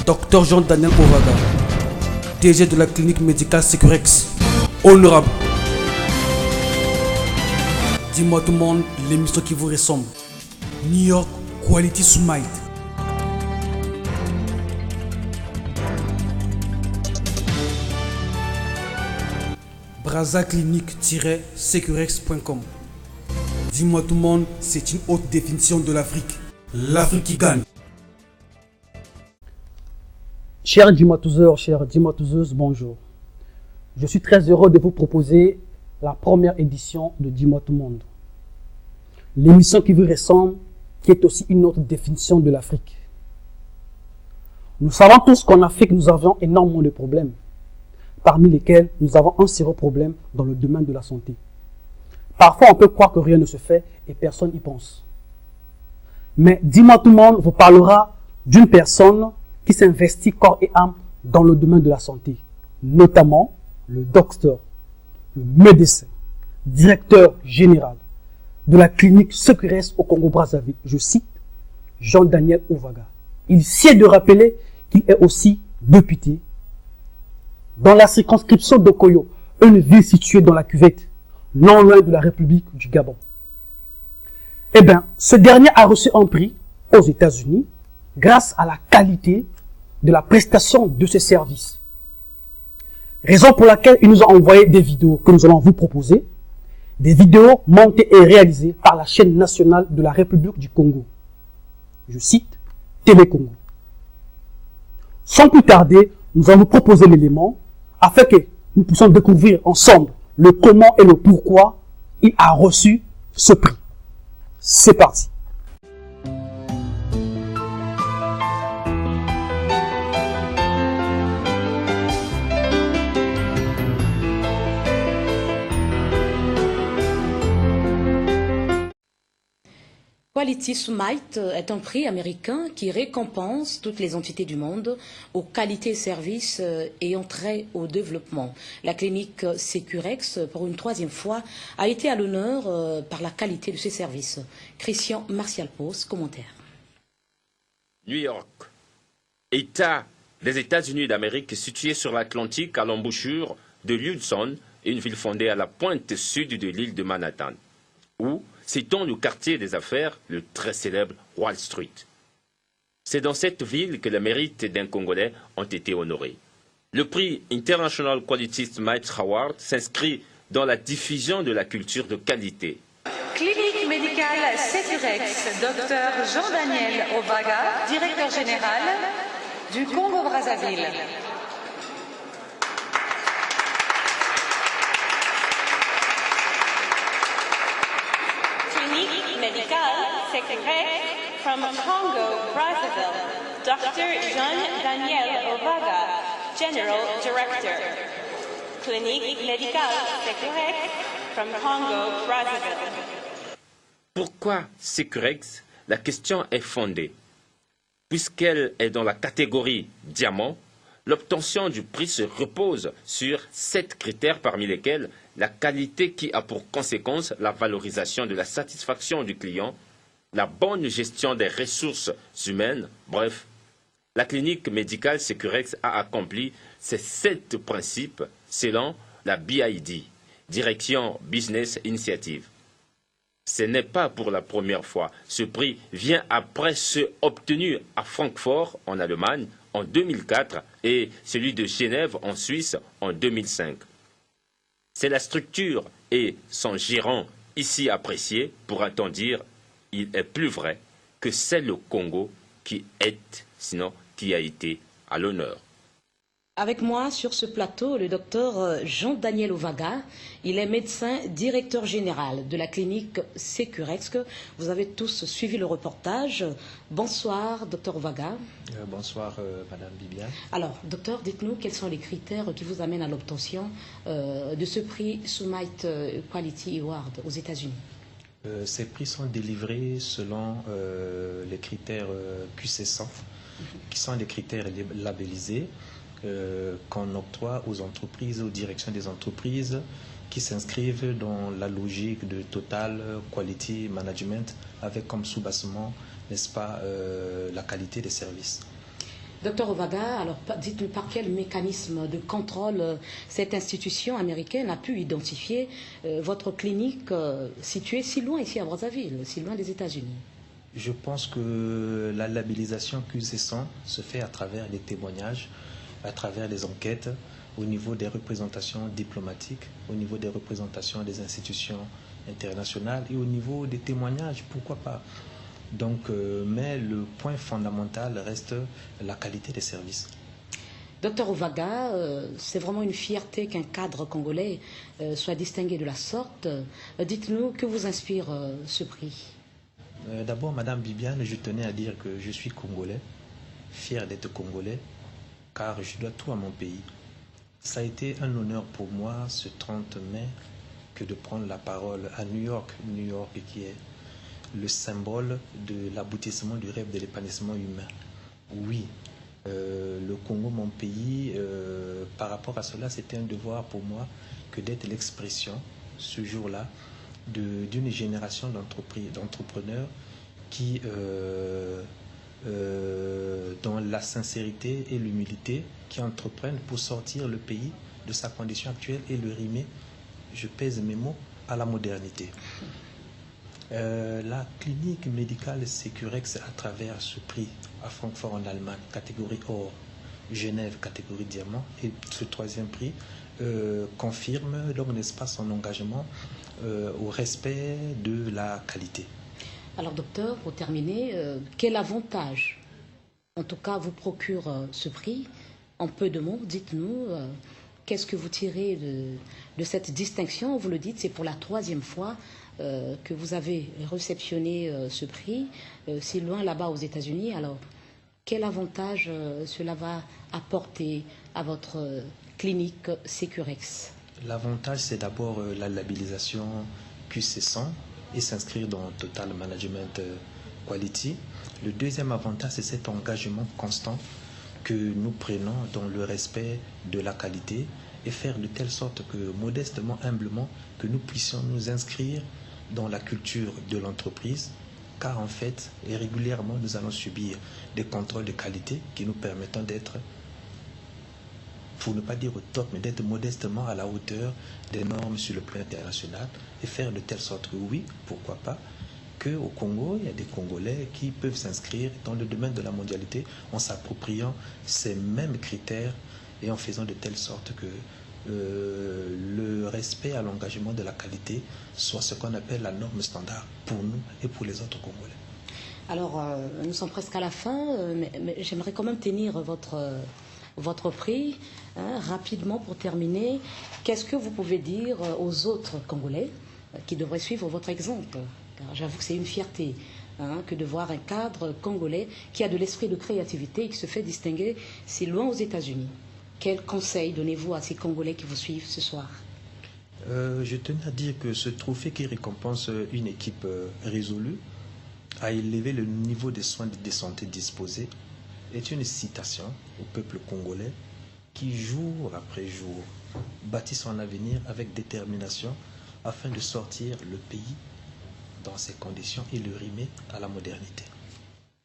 Docteur Jean-Daniel Ovaga, DG de la clinique médicale Securex. Honorable. Dis-moi tout le monde l'émission qui vous ressemble. New York Quality Smile. Brazaclinique-securex.com. Dis-moi tout le monde, c'est une haute définition de l'Afrique. L'Afrique qui gagne. Chers Dimatouzeurs, chères Dimatouzeuses, bonjour. Je suis très heureux de vous proposer la première édition de Dis-moi tout le monde. L'émission qui vous ressemble, qui est aussi une autre définition de l'Afrique. Nous savons tous qu'en Afrique, nous avons énormément de problèmes, parmi lesquels nous avons un sérieux problème dans le domaine de la santé. Parfois, on peut croire que rien ne se fait et personne n'y pense. Mais Dis-moi tout le monde vous parlera d'une personne qui s'investit corps et âme dans le domaine de la santé, notamment le docteur, le médecin, directeur général de la clinique Securex au Congo-Brazzaville. Je cite Jean-Daniel Ovaga. Il sied de rappeler qu'il est aussi député dans la circonscription de Koyo, une ville située dans la cuvette, non loin de la République du Gabon. Eh bien, ce dernier a reçu un prix aux États-Unis grâce à la qualité de la prestation de ses services. Raison pour laquelle il nous a envoyé des vidéos que nous allons vous proposer, des vidéos montées et réalisées par la chaîne nationale de la République du Congo. Je cite Télé Congo. Sans plus tarder, nous allons vous proposer l'élément afin que nous puissions découvrir ensemble le comment et le pourquoi il a reçu ce prix. C'est parti. Quality Smite est un prix américain qui récompense toutes les entités du monde aux qualités et services ayant trait au développement. La clinique Securex, pour une troisième fois, a été à l'honneur par la qualité de ses services. Christian Martial-Pos, commentaire. New York, État des États-Unis d'Amérique situé sur l'Atlantique à l'embouchure de l'Hudson, une ville fondée à la pointe sud de l'île de Manhattan, où citons le quartier des affaires, le très célèbre Wall Street. C'est dans cette ville que les mérites d'un Congolais ont été honorés. Le prix International Quality Smite Award s'inscrit dans la diffusion de la culture de qualité. Clinique médicale Securex, Dr Jean-Daniel Ovaga, directeur général du Congo-Brazzaville. Medical Securex from Congo, Brazzaville, Dr. Jean-Daniel Ovaga, General Director. Clinique Médicale Securex from Congo, Brazzaville. Pourquoi Securex? La question est fondée. Puisqu'elle est dans la catégorie diamant, l'obtention du prix se repose sur 7 critères parmi lesquels la qualité qui a pour conséquence la valorisation de la satisfaction du client, la bonne gestion des ressources humaines, bref. La clinique médicale Securex a accompli ces 7 principes selon la BID, Direction Business Initiative. Ce n'est pas pour la première fois. Ce prix vient après ceux obtenus à Francfort, en Allemagne, en 2004 et celui de Genève, en Suisse, en 2005. C'est la structure et son gérant ici apprécié, pourra-t-on dire, il est plus vrai que c'est le Congo qui est, sinon qui a été à l'honneur. Avec moi sur ce plateau, le docteur Jean-Daniel Ovaga. Il est médecin directeur général de la clinique Securex. Vous avez tous suivi le reportage. Bonsoir, docteur Ovaga. Bonsoir, madame Bibiane. Alors, docteur, dites-nous quels sont les critères qui vous amènent à l'obtention de ce prix Smite Quality Award aux États-Unis. Ces prix sont délivrés selon les critères QC100, qui sont des critères labellisés qu'on octroie aux entreprises, aux directions des entreprises qui s'inscrivent dans la logique de Total Quality Management avec comme sous-bassement, n'est-ce pas, la qualité des services. Docteur Ovaga, alors dites-nous par quel mécanisme de contrôle cette institution américaine a pu identifier votre clinique située si loin ici à Brazzaville, si loin des États-Unis? Je pense que la labellisation QC100 se fait à travers les témoignages, à travers les enquêtes, au niveau des représentations diplomatiques, au niveau des représentations des institutions internationales et au niveau des témoignages, pourquoi pas. Donc, mais le point fondamental reste la qualité des services. Docteur Ovaga, c'est vraiment une fierté qu'un cadre congolais soit distingué de la sorte. Dites-nous, que vous inspire ce prix? D'abord, Madame Bibiane, je tenais à dire que je suis congolais, fier d'être congolais, car je dois tout à mon pays. Ça a été un honneur pour moi ce 30 mai que de prendre la parole à New York qui est le symbole de l'aboutissement du rêve de l'épanouissement humain. Oui, le Congo, mon pays, par rapport à cela, c'était un devoir pour moi que d'être l'expression, ce jour-là, d'une génération d'entrepreneurs qui, dans la sincérité et l'humilité, qui entreprennent pour sortir le pays de sa condition actuelle et le rimer, je pèse mes mots, à la modernité. La clinique médicale Sécurex, à travers ce prix à Francfort en Allemagne, catégorie or, Genève, catégorie diamant, et ce troisième prix confirme donc, n'est-ce pas, son engagement au respect de la qualité. Alors docteur, pour terminer, quel avantage, en tout cas, vous procure ce prix? En peu de mots, dites-nous, qu'est-ce que vous tirez de cette distinction? Vous le dites, c'est pour la troisième fois que vous avez réceptionné ce prix, si loin là-bas aux États-Unis. Alors, quel avantage cela va apporter à votre clinique Sécurex? L'avantage, c'est d'abord la labellisation QC100 et s'inscrire dans Total Management Quality. Le deuxième avantage, c'est cet engagement constant que nous prenons dans le respect de la qualité et faire de telle sorte que, modestement, humblement, que nous puissions nous inscrire dans la culture de l'entreprise, car en fait, et régulièrement, nous allons subir des contrôles de qualité qui nous permettent d'être, pour ne pas dire au top, mais d'être modestement à la hauteur des normes sur le plan international et faire de telle sorte que oui, pourquoi pas, qu'au Congo, il y a des Congolais qui peuvent s'inscrire dans le domaine de la mondialité en s'appropriant ces mêmes critères et en faisant de telle sorte que le respect à l'engagement de la qualité soit ce qu'on appelle la norme standard pour nous et pour les autres Congolais. Alors, nous sommes presque à la fin, mais j'aimerais quand même tenir votre prix, rapidement pour terminer. Qu'est-ce que vous pouvez dire aux autres Congolais qui devraient suivre votre exemple? Car j'avoue que c'est une fierté que de voir un cadre congolais qui a de l'esprit de créativité et qui se fait distinguer si loin aux États-Unis. Quel conseil donnez-vous à ces Congolais qui vous suivent ce soir? Je tenais à dire que ce trophée qui récompense une équipe résolue à élever le niveau des soins de santé disposés est une citation au peuple congolais qui, jour après jour, bâtit son avenir avec détermination afin de sortir le pays dans ces conditions et le rimer à la modernité.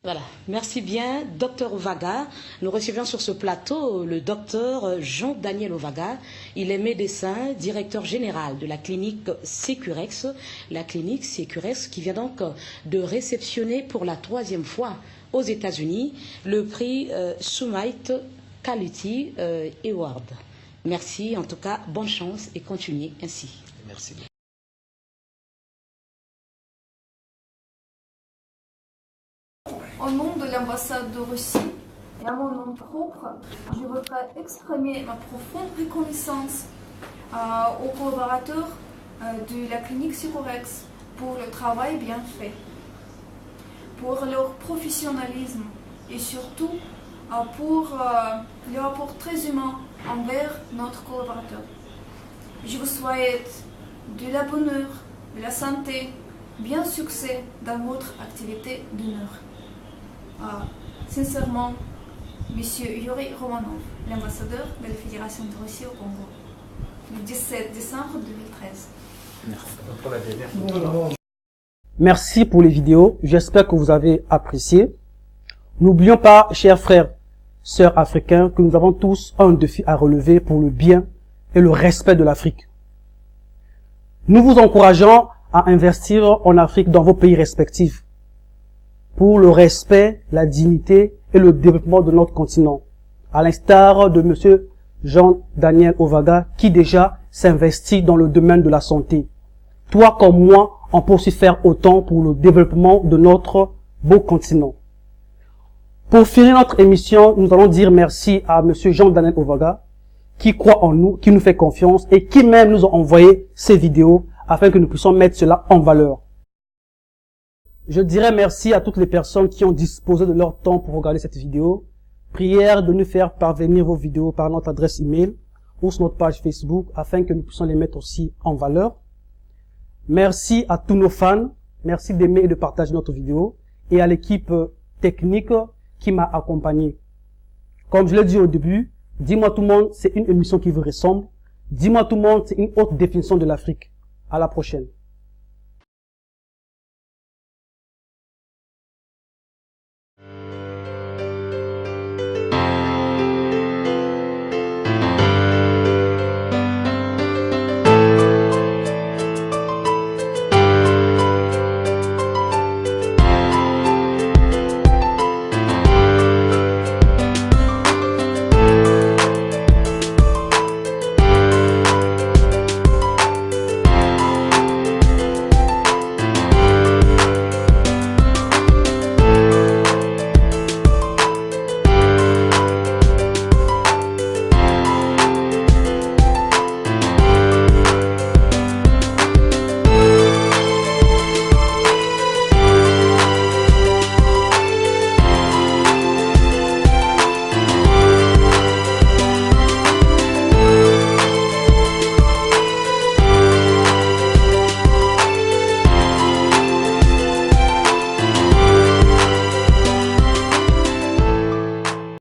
Voilà, merci bien, docteur Ovaga. Nous recevions sur ce plateau le docteur Jean-Daniel Ovaga. Il est médecin, directeur général de la clinique Sécurex. La clinique Sécurex qui vient donc de réceptionner pour la troisième fois aux États-Unis le prix Summit Quality Award. Merci, en tout cas, bonne chance et continuez ainsi. Merci. Au nom de l'ambassade de Russie et à mon nom propre, je voudrais exprimer ma profonde reconnaissance aux collaborateurs de la clinique Sécurex pour le travail bien fait, pour leur professionnalisme et surtout pour leur apport très humain envers notre collaborateur. Je vous souhaite de la bonne heure, de la santé, bien succès dans votre activité d'honneur. Sincèrement, M. Yuri Romanov, l'ambassadeur de la Fédération de Russie au Congo, le 17 décembre 2013. Merci pour les vidéos. J'espère que vous avez apprécié. N'oublions pas, chers frères, sœurs africains, que nous avons tous un défi à relever pour le bien et le respect de l'Afrique. Nous vous encourageons à investir en Afrique dans vos pays respectifs pour le respect, la dignité et le développement de notre continent, à l'instar de monsieur Jean-Daniel Ovaga qui déjà s'investit dans le domaine de la santé. Toi comme moi, on peut aussi faire autant pour le développement de notre beau continent. Pour finir notre émission, nous allons dire merci à monsieur Jean-Daniel Ovaga qui croit en nous, qui nous fait confiance et qui même nous a envoyé ces vidéos afin que nous puissions mettre cela en valeur. Je dirais merci à toutes les personnes qui ont disposé de leur temps pour regarder cette vidéo. Prière de nous faire parvenir vos vidéos par notre adresse email ou sur notre page Facebook afin que nous puissions les mettre aussi en valeur. Merci à tous nos fans. Merci d'aimer et de partager notre vidéo et à l'équipe technique qui m'a accompagné. Comme je l'ai dit au début, Dis-moi tout le monde, c'est une émission qui vous ressemble. Dis-moi tout le monde, c'est une haute définition de l'Afrique. À la prochaine.